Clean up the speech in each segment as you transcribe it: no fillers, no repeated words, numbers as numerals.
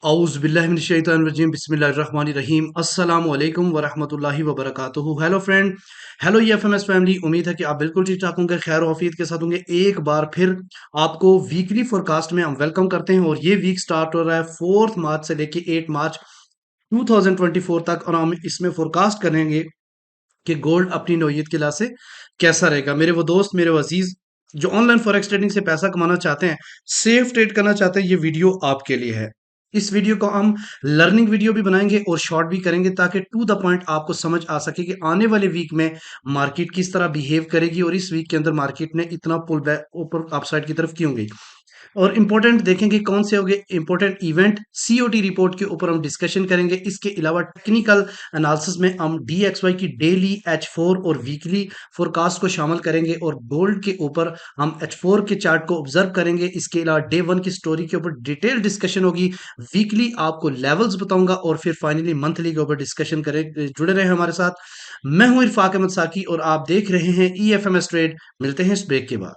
औज़ु बिल्लाहि मिनश शैतानिर रजीम बिस्मिल्लाहिर रहमानिर रहीम अस्सलामु अलैकुम व रहमतुल्लाहि व बरकातुहू। Hello friend, hello EFMS family. उम्मीद है कि आप बिल्कुल ठीक ठाक होंगे, खैर औफियत के साथ होंगे। एक बार फिर आपको वीकली फोरकास्ट में हम वेलकम करते हैं और ये वीक स्टार्ट हो रहा है 4 मार्च से लेके 8 मार्च 2024 तक, और हम इसमें फोरकास्ट करेंगे कि गोल्ड अपनी नौयत के लिहाज से कैसा रहेगा। मेरे वो दोस्त, मेरे वो अजीज जो ऑनलाइन फॉरेक्स ट्रेडिंग से पैसा कमाना चाहते हैं, सेफ ट्रेड करना चाहते हैं, ये वीडियो आपके लिए है। इस वीडियो को हम लर्निंग वीडियो भी बनाएंगे और शॉर्ट भी करेंगे ताकि टू द पॉइंट आपको समझ आ सके कि आने वाले वीक में मार्केट किस तरह बिहेव करेगी और इस वीक के अंदर मार्केट ने इतना पुल बैक ऊपर अपसाइड की तरफ क्यों गई। और इंपॉर्टेंट देखेंगे कौन से होंगे इंपॉर्टेंट इवेंट, सीओटी रिपोर्ट के ऊपर हम डिस्कशन करेंगे। इसके अलावा टेक्निकल एनालिसिस में हम डीएक्सवाई की डेली H4 और वीकली फोरकास्ट को शामिल करेंगे और गोल्ड के ऊपर हम H4 के चार्ट को ऑब्जर्व करेंगे। इसके अलावा डे वन की स्टोरी के ऊपर डिटेल डिस्कशन होगी, वीकली आपको लेवल्स बताऊंगा और फिर फाइनली मंथली के ऊपर डिस्कशन करें। जुड़े रहे हमारे साथ। मैं हूं इरफाक अहमद साकी और आप देख रहे हैं ईएफएमएस ट्रेड। मिलते हैं इस ब्रेक के बाद।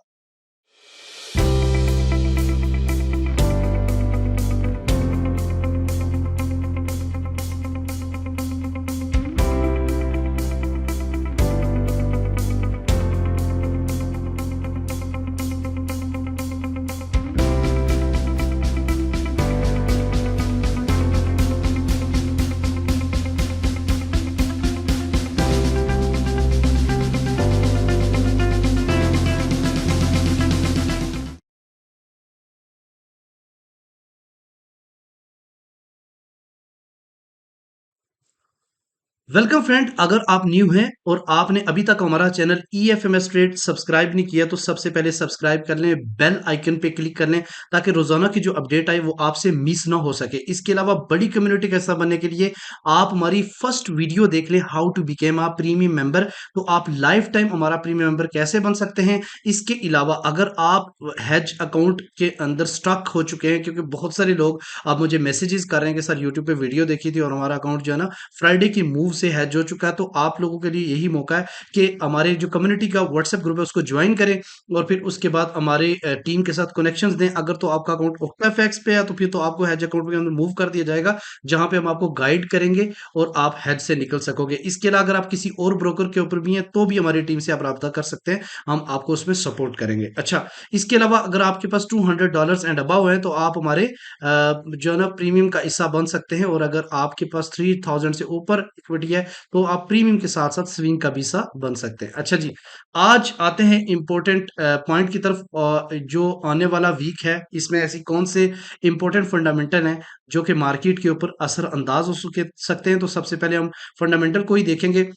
वेलकम फ्रेंड, अगर आप न्यू हैं और आपने अभी तक हमारा चैनल ईएफएमएस ट्रेड सब्सक्राइब नहीं किया तो सबसे पहले सब्सक्राइब कर लें, बेल आइकन पे क्लिक कर लें ताकि रोजाना की जो अपडेट आए वो आपसे मिस ना हो सके। इसके अलावा बड़ी कम्युनिटी का हिस्सा बनने के लिए आप हमारी फर्स्ट वीडियो देख लें, how to become a premium member. तो आप लाइफ टाइम हमारा प्रीमियम मेंबर कैसे बन सकते हैं। इसके अलावा अगर आप हैज अकाउंट के अंदर स्टक हो चुके हैं, क्योंकि बहुत सारे लोग आप मुझे मैसेजेस कर रहे हैं कि सर यूट्यूब पे वीडियो देखी थी और हमारा अकाउंट जो है ना फ्राइडे की मूव से हैज हो चुका है, तो आप लोगों के लिए यही मौका है कि हमारे जो कम्युनिटी का व्हाट्सएप ग्रुप है उसको ज्वाइन करें और फिर उसके बाद हमारे टीम के साथ कनेक्शंस दें। अगर तो आपका अकाउंट ओक्टाफैक्स पे है तो फिर तो आपको हैज अकाउंट के अंदर मूव कर दिया जाएगा, जहां पे हम आपको गाइड करेंगे और आप हैज से निकल सकोगे। इसके अलावा अगर आप किसी और ब्रोकर के ऊपर भी हैं तो भी हमारी टीम से आप रब्ता कर सकते हैं, हम आपको उसमें सपोर्ट करेंगे। अच्छा, इसके अलावा अगर आपके पास $200 एंड अबव है तो आप हमारे जो है ना प्रीमियम का हिस्सा बन सकते हैं, और अगर आपके पास 3000 से ऊपर इक्विटी है तो आप प्रीमियम के साथ साथ स्विंग का भी हिस्सा बन सकते हैं। अच्छा जी, आज आते हैं इंपॉर्टेंट पॉइंट की तरफ। जो आने वाला वीक है इसमें ऐसी कौन से इंपॉर्टेंट फंडामेंटल हैं जो कि मार्केट के ऊपर असर अंदाज हो सकते हैं। तो सबसे पहले हम फंडामेंटल को ही देखेंगे।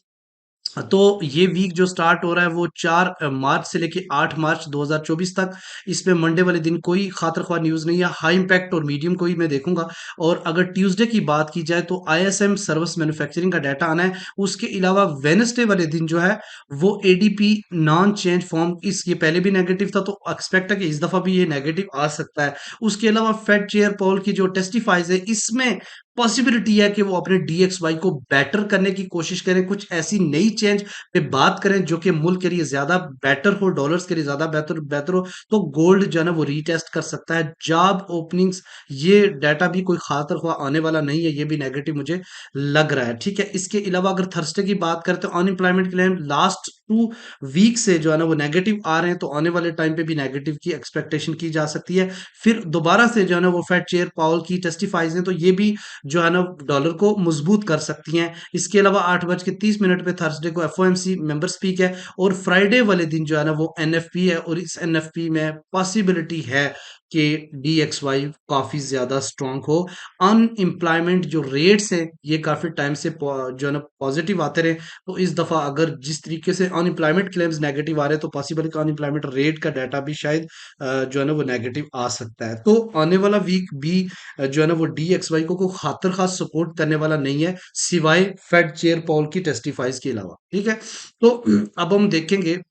तो ये वीक जो स्टार्ट हो रहा है वो 4 मार्च से लेके 8 मार्च 2024 तक। इसमें मंडे वाले दिन कोई खातर ख्वाह न्यूज़ नहीं है, हाई इम्पैक्ट और मीडियम को ही मैं देखूंगा। और अगर ट्यूसडे की बात की जाए तो आईएसएम सर्विस मैन्युफैक्चरिंग का डाटा आना है। उसके अलावा वेनसडे वाले दिन जो है वो एडीपी नॉन चेंज फॉर्म, इस ये पहले भी नेगेटिव था तो एक्सपेक्ट है कि इस दफा भी ये नेगेटिव आ सकता है। उसके अलावा फेड चेयर पॉल की जो टेस्टिफाइज है इसमें पॉसिबिलिटी है कि वो अपने डीएक्सवाई को बेटर करने की कोशिश करें, कुछ ऐसी नई चेंज पे बात करें जो कि मुल्क के लिए ज्यादा बेटर हो, डॉलर्स के लिए ज्यादा बेहतर बेहतर हो। तो गोल्ड जो है ना वो रीटेस्ट कर सकता है। जॉब ओपनिंग्स, ये डाटा भी कोई खातर ख्वाह आने वाला नहीं है, ये भी नेगेटिव मुझे लग रहा है। ठीक है, इसके अलावा अगर थर्सडे की बात करते हैं, अनएम्प्लॉयमेंट क्लेम लास्ट 2 वीक से जो है ना वो नेगेटिव आ रहे हैं, तो आने वाले टाइम पे भी नेगेटिव की एक्सपेक्टेशन की जा सकती है। फिर दोबारा से जो है ना वो फेड चेयर पावल की टेस्टिफाइज हैं, तो ये भी जो है ना डॉलर को मजबूत कर सकती हैं। इसके अलावा 8:30 पे थर्सडे को एफओएमसी मेंबर स्पीक है, और फ्राइडे वाले दिन जो है ना वो एनएफपी है, और इस एनएफपी में पॉसिबिलिटी है कि डीएक्सवाई काफी ज्यादा स्ट्रांग हो। अनएम्प्लॉयमेंट जो रेट्स हैं ये काफी टाइम से जो है ना पॉजिटिव आते रहे, तो इस दफा अगर जिस तरीके से अनएम्प्लॉयमेंट क्लेम्स नेगेटिव आ रहे हैं तो पॉसिबल का अनएम्प्लॉयमेंट रेट का डाटा भी शायद जो है ना वो नेगेटिव आ सकता है। तो आने वाला वीक भी जो है ना वो डीएक्सवाई को कोई खातर खास सपोर्ट करने वाला नहीं है, सिवाय फेड चेयर पॉल की टेस्टिफाइज के अलावा। ठीक है, तो अब हम देखेंगे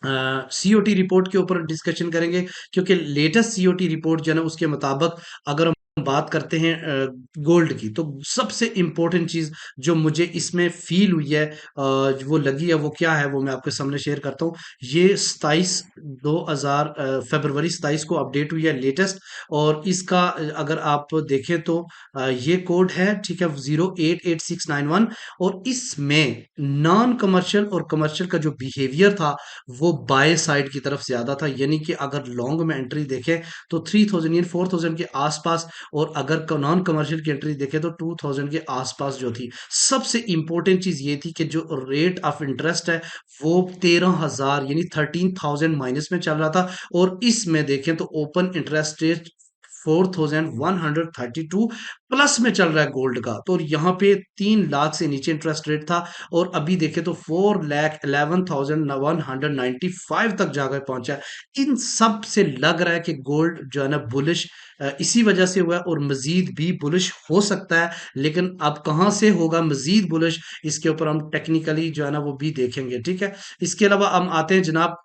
सीओटी रिपोर्ट के ऊपर डिस्कशन करेंगे, क्योंकि लेटेस्ट सीओटी रिपोर्ट जो है ना उसके मुताबिक अगर हम बात करते हैं गोल्ड की, तो सबसे इम्पोर्टेंट चीज़ जो मुझे इसमें फ़ील हुई है, वो लगी है, वो क्या है, वो मैं आपके सामने शेयर करता हूँ। ये 27 2000 फ़रवरी 27 को अपडेट हुई है लेटेस्ट, और इसका अगर आप देखें तो ये कोड है, ठीक है, 088691, और इसमें नॉन कमर्शियल और कमर्शियल का जो बिहेवियर था, वो बाय साइड की तरफ ज़्यादा था। यानी कि अगर लॉन्ग में एंट्री देखें तो 3000 यानी 4000 के आसपास, और अगर नॉन कमर्शियल की एंट्री देखें तो 2000 के आसपास जो थी। सबसे इंपॉर्टेंट चीज ये थी कि जो रेट ऑफ इंटरेस्ट है वो 13,000 यानी 13,000 माइनस में चल रहा था, और इसमें देखें तो ओपन इंटरेस्ट रेट 4132 प्लस में चल रहा है गोल्ड का। तो यहाँ पे 3 लाख से नीचे इंटरेस्ट रेट था, और अभी देखें तो 4,11,195 तक जाकर पहुंचा है। इन सब से लग रहा है कि गोल्ड जो है ना बुलिश इसी वजह से हुआ है, और मजीद भी बुलिश हो सकता है। लेकिन अब कहाँ से होगा मजीद बुलिश, इसके ऊपर हम टेक्निकली जो है ना वो भी देखेंगे, ठीक है। इसके अलावा हम आते हैं जनाब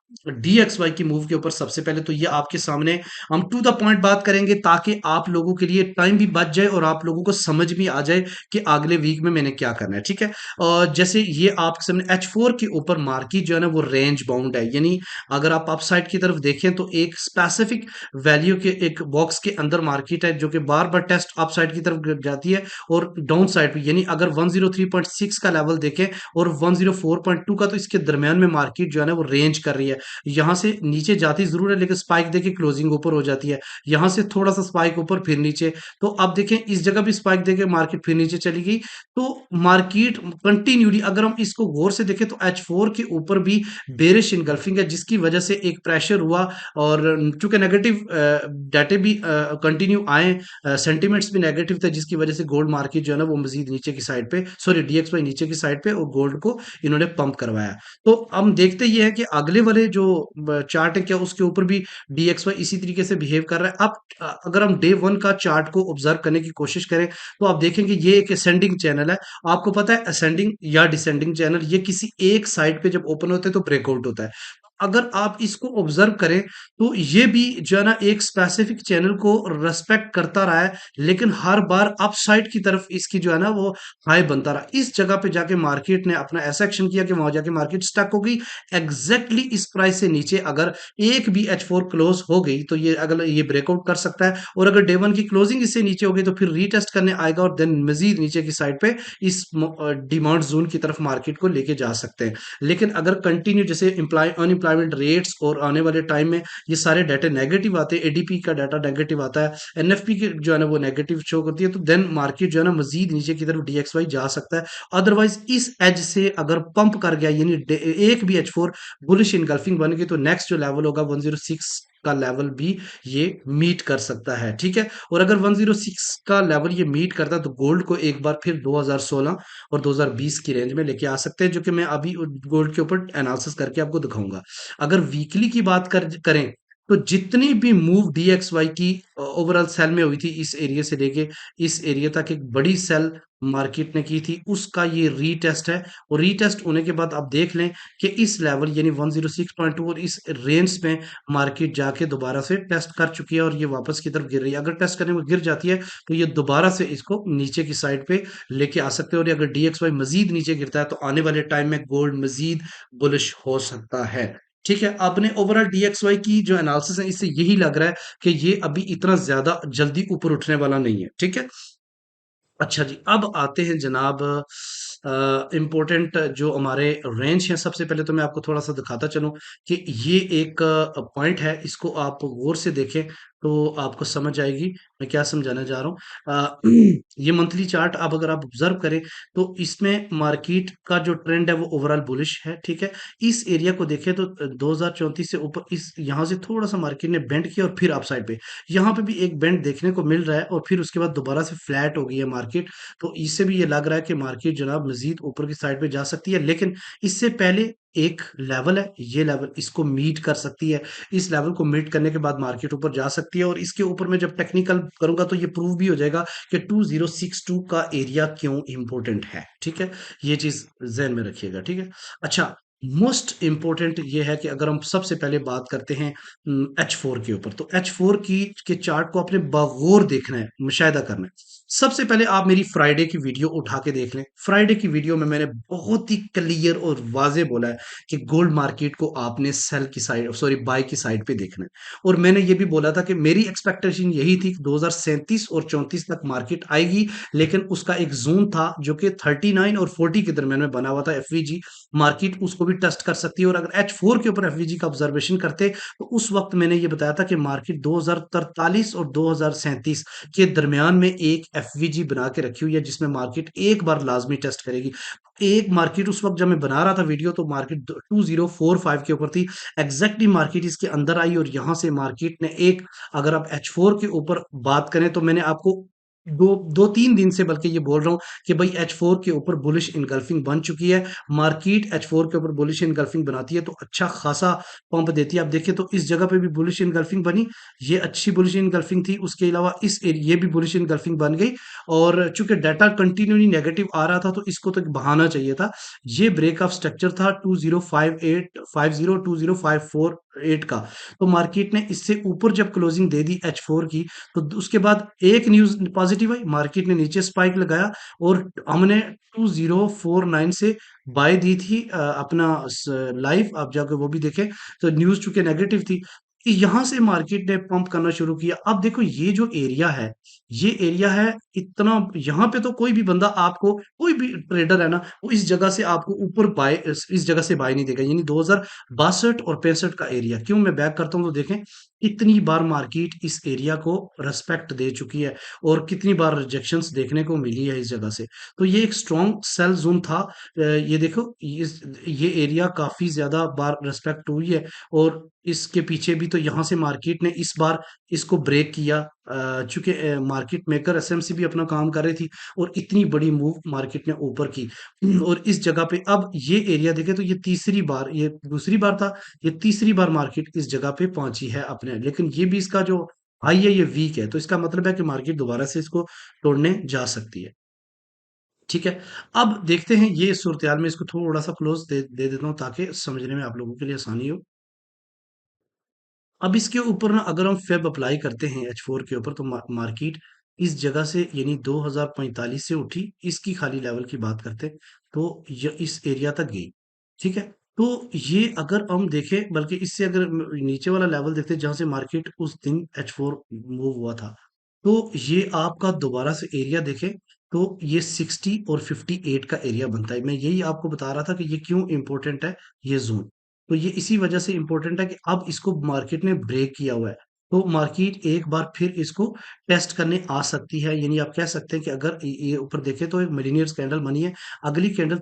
DXY की मूव के ऊपर। सबसे पहले तो ये आपके सामने हम टू द पॉइंट बात करेंगे, ताकि आप लोगों के लिए टाइम भी बच जाए और आप लोगों को समझ भी आ जाए कि अगले वीक में मैंने क्या करना है, ठीक है। और जैसे ये आपके सामने H4 के ऊपर मार्केट जो है ना वो रेंज बाउंड है, यानी अगर आप अपसाइड की तरफ देखें तो एक स्पेसिफिक वैल्यू के एक बॉक्स के अंदर मार्केट है, जो कि बार बार टेस्ट अपसाइड की तरफ जाती है, और डाउन साइड पे, यानी अगर 103.6 का लेवल देखें और 104.2 का, तो इसके दरमियान में मार्केट जो है ना वो रेंज कर रही है। यहाँ से नीचे जाती जरूर है, लेकिन स्पाइक देखे क्लोजिंग ऊपर हो जाती है। यहाँ से थोड़ा सा स्पाइक ऊपर फिर नीचे, तो अब देखें इस जगह भी स्पाइक देके मार्केट फिर नीचे चली गई। तो मार्केट कंटिन्यूली अगर हम इसको गौर से देखें तो H4 के ऊपर भी बेरिश इनगल्फिंग है, जिसकी वजह से एक प्रेशर हुआ, और चूंकि नेगेटिव डाटे भी कंटिन्यू आए, सेंटिमेंट्स भी नेगेटिव थे, जिसकी वजह से गोल्ड मार्केट जो है ना वो मजीद नीचे की साइड पे, सॉरी DXY नीचे की साइड पे, और गोल्ड को इन्होंने पंप करवाया। तो हम देखते ये है कि अगले वाले जो चार्ट है क्या उसके ऊपर भी DXY इसी तरीके से बिहेव कर रहा है। अब अगर हम डे वन का चार्ट को ऑब्जर्व करने की कोशिश करें तो आप देखेंगे ये एक असेंडिंग चैनल है। आपको पता है असेंडिंग या डिसेंडिंग चैनल ये किसी एक साइड पे जब ओपन होते हैं तो ब्रेकआउट होता है। अगर आप इसको ऑब्जर्व करें तो ये भी जो है ना एक स्पेसिफिक चैनल को रेस्पेक्ट करता रहा है, लेकिन हर बार अपसाइड की तरफ इसकी जो है ना वो हाई बनता रहा। इस जगह पे जाके मार्केट ने अपना ऐसा एक्शन किया कि वहां जाके मार्केट स्टक हो गई एग्जैक्टली इस प्राइस से नीचे। अगर एक भी H4 क्लोज हो गई तो ये अगर ये ब्रेकआउट कर सकता है, और अगर डे वन की क्लोजिंग इससे नीचे हो गई तो फिर रीटेस्ट करने आएगा, और देन मजीद नीचे की साइड पे इस डिमांड जोन की तरफ मार्केट को लेके जा सकते हैं। लेकिन अगर कंटिन्यू जैसे अनएम्प्लॉयमेंट रेट्स और आने वाले टाइम में ये सारे डाटा नेगेटिव आते हैं, ADP का डाटा नेगेटिव आता है, NFP की जो है ना वो नेगेटिव शो करती है, तो देन मार्केट जो है ना मजीद नीचे की तरफ DXY जा सकता है। अदरवाइज इस एज से अगर पंप कर गया, यानी एक भी H4 बुलिश इनगल्फिंग बन गई, तो नेक्स्ट जो लेवल होगा 106 का लेवल भी ये मीट कर सकता है, ठीक है। और अगर 106 का लेवल ये मीट करता है तो गोल्ड को एक बार फिर 2016 और 2020 की रेंज में लेके आ सकते हैं, जो कि मैं अभी गोल्ड के ऊपर एनालिसिस करके आपको दिखाऊंगा। अगर वीकली की बात करें तो जितनी भी मूव DXY की ओवरऑल सेल में हुई थी, इस एरिया से लेके इस एरिया तक एक बड़ी सेल मार्केट ने की थी, उसका ये रीटेस्ट है। और रीटेस्ट होने के बाद आप देख लें कि इस लेवल यानी 106.2 और इस रेंज में मार्केट जाके दोबारा से टेस्ट कर चुकी है, और ये वापस की तरफ गिर रही है। अगर टेस्ट करने में गिर जाती है तो ये दोबारा से इसको नीचे की साइड पे लेके आ सकते हैं, और अगर DXY मजीद नीचे गिरता है तो आने वाले टाइम में गोल्ड मजीद बुलिश हो सकता है, ठीक है। आपने ओवरऑल DXY की जो एनालिसिस है इससे यही लग रहा है कि ये अभी इतना ज्यादा जल्दी ऊपर उठने वाला नहीं है, ठीक है। अच्छा जी, अब आते हैं जनाब इम्पोर्टेंट जो हमारे रेंज हैं। सबसे पहले तो मैं आपको थोड़ा सा दिखाता चलूं कि ये एक पॉइंट है, इसको आप गौर से देखें तो आपको समझ आएगी मैं क्या समझाना चाह रहा हूँ। ये मंथली चार्ट आप अगर आप ऑब्जर्व करें तो इसमें मार्केट का जो ट्रेंड है वो ओवरऑल बुलिश है, ठीक है। इस एरिया को देखें तो 2034 से ऊपर इस यहाँ से थोड़ा सा मार्केट ने बेंड किया और फिर अपसाइड पे यहाँ पे भी एक बेंड देखने को मिल रहा है, और फिर उसके बाद दोबारा से फ्लैट हो गई है मार्केट। तो इससे भी ये लग रहा है कि मार्केट जनाब मजीद ऊपर की साइड पे जा सकती है, लेकिन इससे पहले एक लेवल है, ये लेवल इसको मीट कर सकती है। इस लेवल को मीट करने के बाद मार्केट ऊपर जा सकती है, और इसके ऊपर मैं जब टेक्निकल करूंगा तो ये प्रूव भी हो जाएगा कि 2062 का एरिया क्यों इंपॉर्टेंट है, ठीक है। ये चीज जहन में रखिएगा, ठीक है। अच्छा, मोस्ट इम्पोर्टेंट ये है कि अगर हम सबसे पहले बात करते हैं H4 के ऊपर, तो H4 की के चार्ट को आपने बगौर देखना है, मुशाहिदा करना है। सबसे पहले आप मेरी फ्राइडे की वीडियो उठा के देख लें। फ्राइडे की वीडियो में मैंने बहुत ही क्लियर और वाज़ेह बोला है कि गोल्ड मार्केट को आपने सेल की साइड, सॉरी बाय की साइड पे देखना है। और मैंने ये भी बोला था कि मेरी एक्सपेक्टेशन यही थी कि 2037 और 34 तक मार्केट आएगी, लेकिन उसका एक ज़ोन था जो कि 39 और 40 के दरमियान में बना हुआ था एफवीजी, मार्केट उसको भी टेस्ट कर सकती है। और अगर H4 के ऊपर एफवीजी का ऑब्जर्वेशन करते तो उस वक्त मैंने ये बताया था कि मार्केट 2043 और 2037 के दरमियान में एक एफवीजी बना के रखी हुई है, जिसमें मार्केट एक बार लाजमी टेस्ट करेगी। एक मार्केट उस वक्त जब मैं बना रहा था वीडियो, तो मार्केट 2045 के ऊपर थी। एग्जैक्टली मार्केट इसके अंदर आई और यहां से मार्केट ने एक, अगर आप H4 के ऊपर बात करें तो मैंने आपको दो दो तीन दिन से बल्कि ये बोल रहा हूँ कि भाई H4 के ऊपर बुलिश इनगल्फिंग बन चुकी है। मार्केट H4 के ऊपर बुलिश इनगल्फिंग बनाती है तो अच्छा खासा पंप देती है। आप देखिए तो इस जगह पे भी बुलिश इनगल्फिंग बनी, ये अच्छी बुलिश इनगल्फिंग थी। उसके अलावा ये भी बुलिश इनगल्फिंग बन गई। और चूंकि डाटा कंटिन्यूली नेगेटिव आ रहा था तो इसको तो एक बहाना चाहिए था। ये ब्रेक ऑफ स्ट्रक्चर था 2058 का। तो मार्केट ने इससे ऊपर जब क्लोजिंग दे दी H4 की, तो उसके बाद एक न्यूज पॉजिटिव आई, मार्केट ने नीचे स्पाइक लगाया और हमने 2049 से बाय दी थी अपना लाइफ। आप जाकर वो भी देखें तो न्यूज चूंकि नेगेटिव थी, कि यहां से मार्केट ने पंप करना शुरू किया। अब देखो ये जो एरिया है, ये एरिया है इतना, यहाँ पे तो कोई भी बंदा आपको, कोई भी ट्रेडर है ना, वो इस जगह से आपको ऊपर बाय, इस जगह से बाय नहीं देगा। यानी 2062 और 65 का एरिया, क्यों मैं बैक करता हूं तो देखें कितनी बार मार्केट इस एरिया को रेस्पेक्ट दे चुकी है और कितनी बार रिजेक्शंस देखने को मिली है इस जगह से। तो ये एक स्ट्रॉन्ग सेल जोन था। ये देखो ये एरिया काफी ज्यादा बार रेस्पेक्ट हुई है। और इसके पीछे भी तो यहाँ से मार्केट ने इस बार इसको ब्रेक किया, चूंकि मार्केट मेकर एसएमसी भी अपना काम कर रही थी और इतनी बड़ी मूव मार्केट ने ऊपर की। और इस जगह पे अब ये एरिया देखे तो ये तीसरी बार, ये दूसरी बार था, ये तीसरी बार मार्केट इस जगह पे पहुंची है अपने। लेकिन ये भी इसका जो हाई है ये वीक है, तो इसका मतलब है कि मार्केट दोबारा से इसको तोड़ने जा सकती है। ठीक है। अब देखते हैं ये सूरत हाल में, इसको थोड़ा सा क्लोज दे देता हूँ ताकि समझने में आप लोगों के लिए आसानी हो। अब इसके ऊपर ना अगर हम फेब अप्लाई करते हैं H4 के ऊपर, तो मार्केट इस जगह से यानी 2045 से उठी, इसकी खाली लेवल की बात करते हैं तो ये इस एरिया तक गई। ठीक है। तो ये अगर हम देखें, बल्कि इससे अगर नीचे वाला लेवल देखते हैं जहां से मार्केट उस दिन H4 मूव हुआ था, तो ये आपका दोबारा से एरिया देखें तो ये 60 और 58 का एरिया बनता है। मैं यही आपको बता रहा था कि ये क्यों इंपॉर्टेंट है, ये जोन। तो ये इसी वजह से इंपॉर्टेंट है कि अब इसको मार्केट ने ब्रेक किया हुआ है। तो मार्केट एक बार फिर इसको टेस्ट करने आ सकती है। यानी आप कह सकते हैं कि अगर ये ऊपर देखें तो एक मिलीनियर्स कैंडल बनी है, अगली कैंडल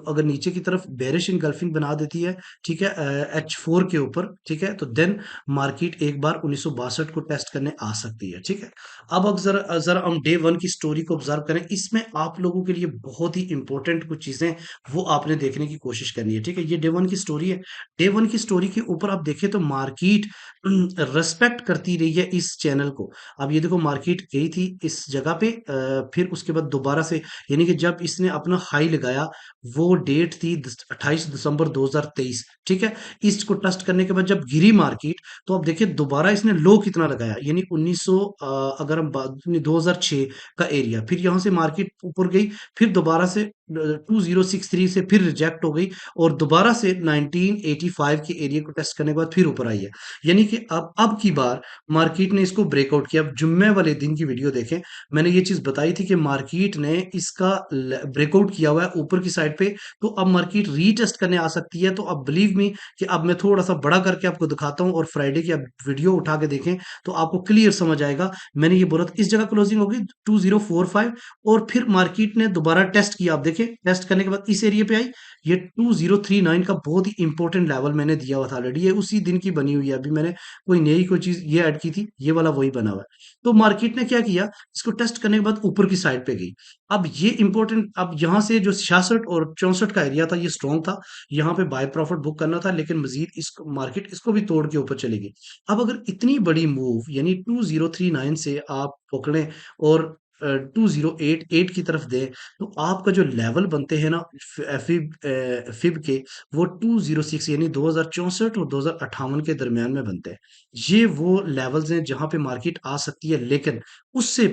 अगर नीचे की तरफ बेरिश इनगल्फिंग बना देती है, ठीक है, H4 के ऊपर, ठीक है, तो देन मार्केट एक बार 1962 को टेस्ट करने आ सकती है। ठीक है। अब अगर जरा जरा हम डे वन की स्टोरी को ऑब्जर्व करें, इसमें आप लोगों के लिए बहुत ही इंपॉर्टेंट कुछ चीजें वो आपने देखने की कोशिश करनी है। ठीक है, ये डे वन की स्टोरी है। डे वन की स्टोरी के ऊपर आप देखें तो मार्केट रेस्पेक्ट करती रही है इस चैनल को। अब ये देखो मार्केट गई थी इस जगह पे, फिर उसके बाद दोबारा से, यानी कि जब इसने अपना हाई लगाया, वो डेट थी 28 दिसंबर 2023। ठीक है। इसको टेस्ट करने के बाद जब गिरी मार्केट, तो अब देखिए दोबारा इसने लो कितना लगाया, यानी 1900, अगर हम 2006 का एरिया, फिर यहां से मार्केट ऊपर गई, फिर दोबारा से 2063 से फिर रिजेक्ट हो गई और दोबारा से 1985 के एरिया को टेस्ट करने के बाद फिर ऊपर आई है। यानी कि अब की बार मार्केट ने इसको ब्रेकआउट किया। अब जुम्मे वाले दिन की वीडियो देखें, मैंने ये चीज बताई थी कि मार्केट ने इसका ब्रेकआउट किया हुआ है ऊपर की साइड पे, तो अब मार्केट रीटेस्ट करने आ सकती है। तो अब बिलीव मी कि अब मैं थोड़ा सा बड़ा करके आपको दिखाता हूँ और फ्राइडे की आप वीडियो उठा के देखें तो आपको क्लियर समझ आएगा। मैंने ये बोला था इस जगह क्लोजिंग होगी 2045, और फिर मार्केट ने दोबारा टेस्ट किया। आप देखें टेस्ट करने के बाद इस एरिया पे आई, ये 2039 का बहुत ही इंपॉर्टेंट लेवल मैंने दिया हुआ था ऑलरेडी, ये उसी दिन की बनी हुई है। अभी मैंने कोई चीज ये ऐड की थी, ये वाला वही बना हुआ है। तो मार्केट ने क्या किया, इसको टेस्ट करने के बाद ऊपर की साइड पे गई। अब ये इंपॉर्टेंट, अब यहां से जो 66 और 64 का एरिया था ये स्ट्रॉन्ग था, यहाँ पे बाय प्रॉफिट बुक करना था, लेकिन मजीद इसको मार्केट इसको भी तोड़ के ऊपर चलेगी। अब अगर इतनी बड़ी मूव यानी 2039 से आप पकड़ें और 2088 की तरफ दें, तो आपका जो लेवल बनते हैं ना फिब के, वो 206 यानी 2064 और 2058 के दरमियान में बनते हैं। ये वो लेवल्स हैं जहां पे मार्केट आ सकती है, लेकिन उससे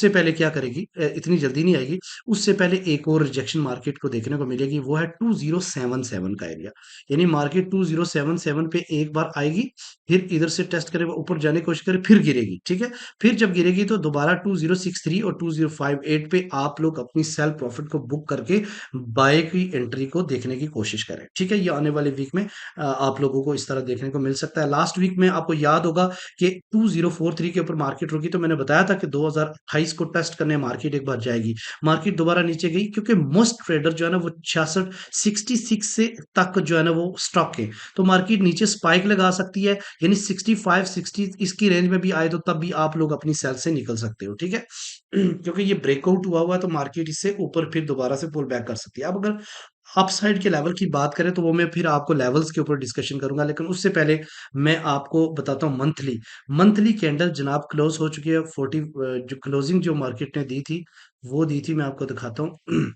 पहले क्या करेगी, इतनी जल्दी नहीं आएगी। उससे पहले एक और रिजेक्शन मार्केट को देखने को मिलेगी, वो है 2077 का एरिया। यानी मार्केट 2077 पे एक बार आएगी, फिर इधर से टेस्ट करे, ऊपर जाने की कोशिश करे, फिर गिरेगी, ठीक है। फिर जब गिरेगी तो दोबारा 2063 और 2058 पे आप लोग अपनी सेल प्रॉफिट को बुक करके बाय की एंट्री को देखने की कोशिश करें, ठीक है। ये आने वाले वीक में आप लोगों को इस तरह देखने को मिल सकता है। लास्ट वीक में आपको याद होगा कि 2043 के ऊपर मार्केट रुकी, तो मैंने बताया था कि 2028 को टेस्ट करने मार्केट एक बार जाएगी। मार्केट दोबारा नीचे गई, क्योंकि मोस्ट ट्रेडर जो है ना वो 66 66 से तक जो है ना वो स्टॉक है, तो मार्केट नीचे स्पाइक लगा सकती है। यानी 65 60 इसकी रेंज में भी आए तो तब भी आप लोग अपनी सेल से निकल सकते हो, ठीक है। क्योंकि ये ब्रेकआउट हुआ है, तो मार्केट इससे ऊपर फिर दोबारा से पुल बैक कर सकती है। अब अगर अपसाइड के लेवल की बात करें, तो वो मैं फिर आपको लेवल्स के ऊपर डिस्कशन करूंगा, लेकिन उससे पहले मैं आपको बताता हूँ मंथली। मंथली कैंडल जनाब क्लोज हो चुकी है 40, जो क्लोजिंग जो मार्केट ने दी थी, वो दी थी, मैं आपको दिखाता हूँ।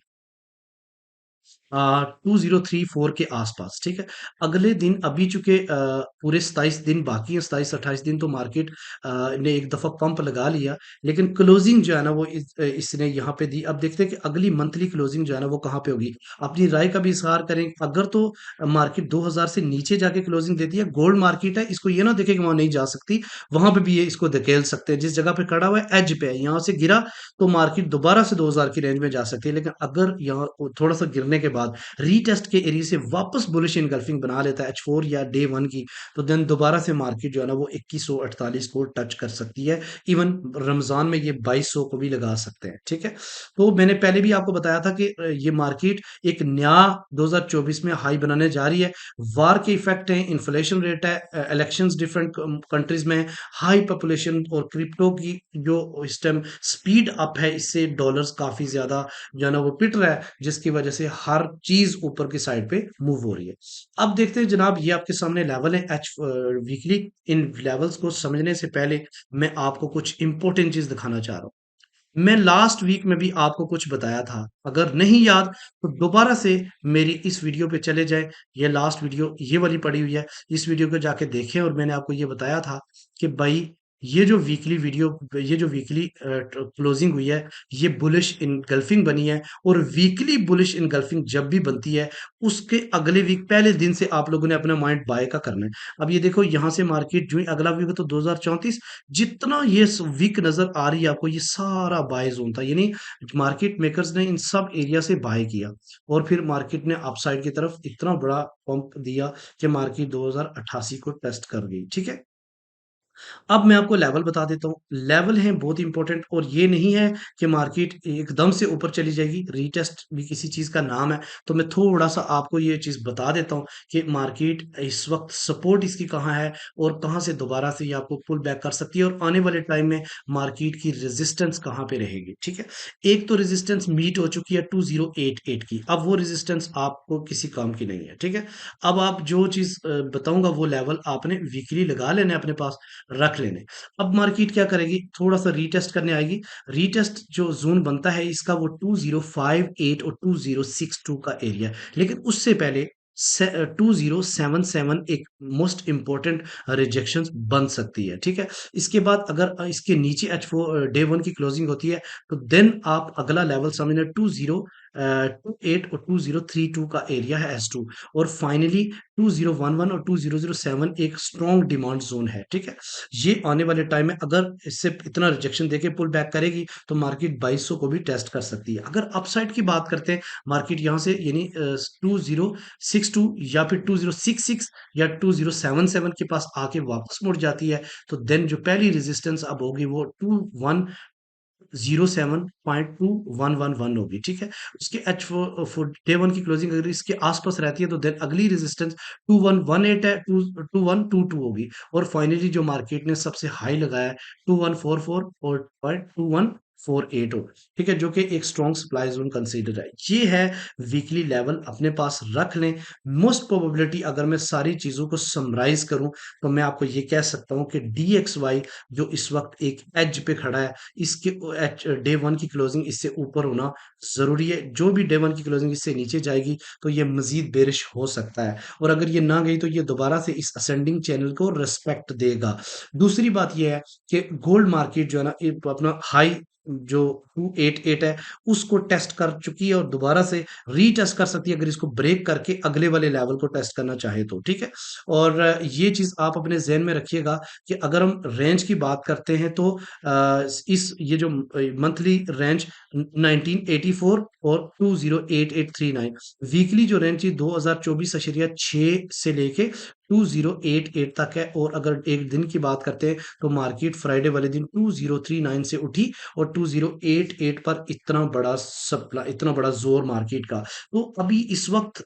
2034 के आसपास, ठीक है। अगले दिन अभी चूंकि पूरे 27 दिन बाकी है, 27 28 दिन, तो मार्केट ने एक दफा पंप लगा लिया, लेकिन क्लोजिंग जो है ना वो इसने यहाँ पे दी। अब देखते हैं कि अगली मंथली क्लोजिंग जो है ना वो कहाँ पे होगी। अपनी राय का भी इजहार करें। अगर तो मार्केट 2000 से नीचे जाके क्लोजिंग देती है, गोल्ड मार्केट है, इसको ये ना देखे कि वहां नहीं जा सकती, वहां पे भी ये इसको धकेल सकते हैं। जिस जगह पे खड़ा हुआ है एज पे है, यहाँ से गिरा तो मार्केट दोबारा से 2000 की रेंज में जा सकती है। लेकिन अगर यहाँ थोड़ा सा गिरने के बाद रीटेस्ट के एरिया से वापस बुलिश इनगल्फिंग बना लेता है H4 या डे वन की, तो देन दोबारा से मार्केट जो है ना वो 2148 को टच कर सकती है। इवन रमजान में ये 2200 को भी लगा सकते हैं, ठीक है। तो मैंने पहले भी आपको बताया था कि ये मार्केट एक नया 2024 में हाई बनाने जा रही है। वार के इफेक्ट है, इन्फ्लेशन रेट है, इलेक्शंस डिफरेंट कंट्रीज में, हाई पॉपुलेशन और क्रिप्टो की जो इस टाइम स्पीड अप है, इससे डॉलर्स काफी ज्यादा जो है ना वो पिट रहा है, जिसकी वजह से हर चीज ऊपर की साइड पे मूव हो रही है। अब देखते हैं जनाब, ये आपके सामने लेवल है एच वीकली। इन लेवल्स को समझने से पहले मैं आपको कुछ इंपॉर्टेंट चीज दिखाना चाह रहा हूँ। मैं लास्ट वीक में भी आपको कुछ बताया था, अगर नहीं याद तो दोबारा से मेरी इस वीडियो पे चले जाए। ये लास्ट वीडियो ये वाली पड़ी हुई है, इस वीडियो को जाके देखें। और मैंने आपको ये बताया था कि भाई ये जो वीकली क्लोजिंग हुई है, ये बुलिश इनगल्फिंग बनी है। और वीकली बुलिश इनगल्फिंग जब भी बनती है, उसके अगले वीक पहले दिन से आप लोगों ने अपना माइंड बाय का करना है। अब ये देखो, यहाँ से मार्केट जो ही अगला वीक है तो 2034, जितना ये वीक नजर आ रही है आपको, ये सारा बाय जोन था। यानी मार्केट मेकर्स ने इन सब एरिया से बाय किया, और फिर मार्केट ने अपसाइड की तरफ इतना बड़ा पंप दिया कि मार्केट 2088 को टेस्ट कर गई, ठीक है। अब मैं आपको लेवल बता देता हूँ। लेवल है बहुत इंपॉर्टेंट, और ये नहीं है कि मार्केट एकदम से ऊपर चली जाएगी। रीटेस्ट भी किसी चीज का नाम है। तो मैं थोड़ा सा आपको ये चीज बता देता हूँ कि मार्केट इस वक्त सपोर्ट इसकी कहाँ है, और कहाँ से दोबारा से ये आपको पुल बैक कर सकती है, और आने वाले टाइम में मार्केट की रेजिस्टेंस कहाँ पे रहेगी, ठीक है। एक तो रेजिस्टेंस मीट हो चुकी है 2088 की, अब वो रेजिस्टेंस आपको किसी काम की नहीं है, ठीक है। अब आप जो चीज बताऊंगा, वो लेवल आपने वीकली लगा लेने अपने पास, रख लेने। अब मार्केट क्या करेगी, थोड़ा सा रीटेस्ट करने आएगी। रीटेस्ट जो जोन बनता है इसका, वो 2058 और 2062 का एरिया है। लेकिन उससे पहले 2077 एक मोस्ट इंपॉर्टेंट रिजेक्शन बन सकती है, ठीक है। इसके बाद अगर इसके नीचे H4 डे वन की क्लोजिंग होती है, तो देन आप अगला लेवल समझना 2028 और 2032 का एरिया है S2। और फाइनली 2011 और 2007 एक स्ट्रॉन्ग डिमांड जोन है, ठीक है। ये आने वाले टाइम में अगर इससे इतना रिजेक्शन देके पुल बैक करेगी, तो मार्केट 2200 को भी टेस्ट कर सकती है। अगर अपसाइड की बात करते हैं, मार्केट यहाँ से यानी 2062 या फिर 2066 या 2077 के पास आके वापस मुड़ जाती है, तो देन जो पहली रेजिस्टेंस अब होगी वो 2107.2111 होगी, ठीक है। उसके H4 डे वन की क्लोजिंग अगर इसके आसपास रहती है, तो देन अगली रेजिस्टेंस 2118 है, 2122 होगी। और फाइनली जो मार्केट ने सबसे हाई लगाया है 2144 और 21 4.48 हो, ठीक है, जो कि एक स्ट्रॉन्ग सप्लाई जोन कंसीडर है। ये है वीकली लेवल, अपने पास रख लें। मोस्ट प्रोबेबिलिटी अगर मैं सारी चीज़ों को समराइज करूँ, तो मैं आपको ये कह सकता हूँ कि DXY जो इस वक्त एक एज पे खड़ा है, इसके डे वन की क्लोजिंग इससे ऊपर होना ज़रूरी है। जो भी डे वन की क्लोजिंग इससे नीचे जाएगी, तो ये मज़ीद बेरिश हो सकता है, और अगर ये ना गई, तो ये दोबारा से इस असेंडिंग चैनल को रिस्पेक्ट देगा। दूसरी बात ये है कि गोल्ड मार्केट जो है ना, ये अपना हाई जो 288 है, उसको टेस्ट कर चुकी है और दोबारा से रीटेस्ट कर सकती है, अगर इसको ब्रेक करके अगले वाले लेवल को टेस्ट करना चाहे तो, ठीक है। और ये चीज आप अपने जहन में रखिएगा कि अगर हम रेंज की बात करते हैं, तो इस ये जो मंथली रेंज 1984 और 208839, वीकली जो रेंज थी 2024.6 से लेके 2088 तक है। और अगर एक दिन की बात करते हैं, तो मार्केट फ्राइडे वाले दिन 2039 से उठी और 2088 पर इतना बड़ा सप्लाई, इतना बड़ा जोर मार्केट का। तो अभी इस वक्त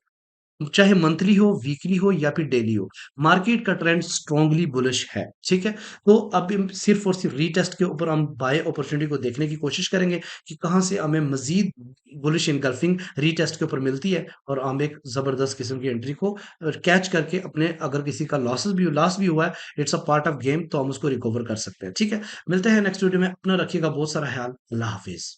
चाहे मंथली हो, वीकली हो या फिर डेली हो, मार्केट का ट्रेंड स्ट्रांगली बुलिश है, ठीक है। तो अब हम सिर्फ और सिर्फ रीटेस्ट के ऊपर हम बाय अपॉर्चुनिटी को देखने की कोशिश करेंगे कि कहां से हमें मजीद बुलिश इनगल्फिंग रीटेस्ट के ऊपर मिलती है, और हम एक जबरदस्त किस्म की एंट्री को कैच करके अपने, अगर किसी का लॉस भी हुआ है, it's a part of game, तो हम उसको रिकवर कर सकते हैं, ठीक है। मिलते हैं नेक्स्ट वीडियो में। अपना रखिएगा बहुत सारा ख्याल। अल्लाह हाफिज।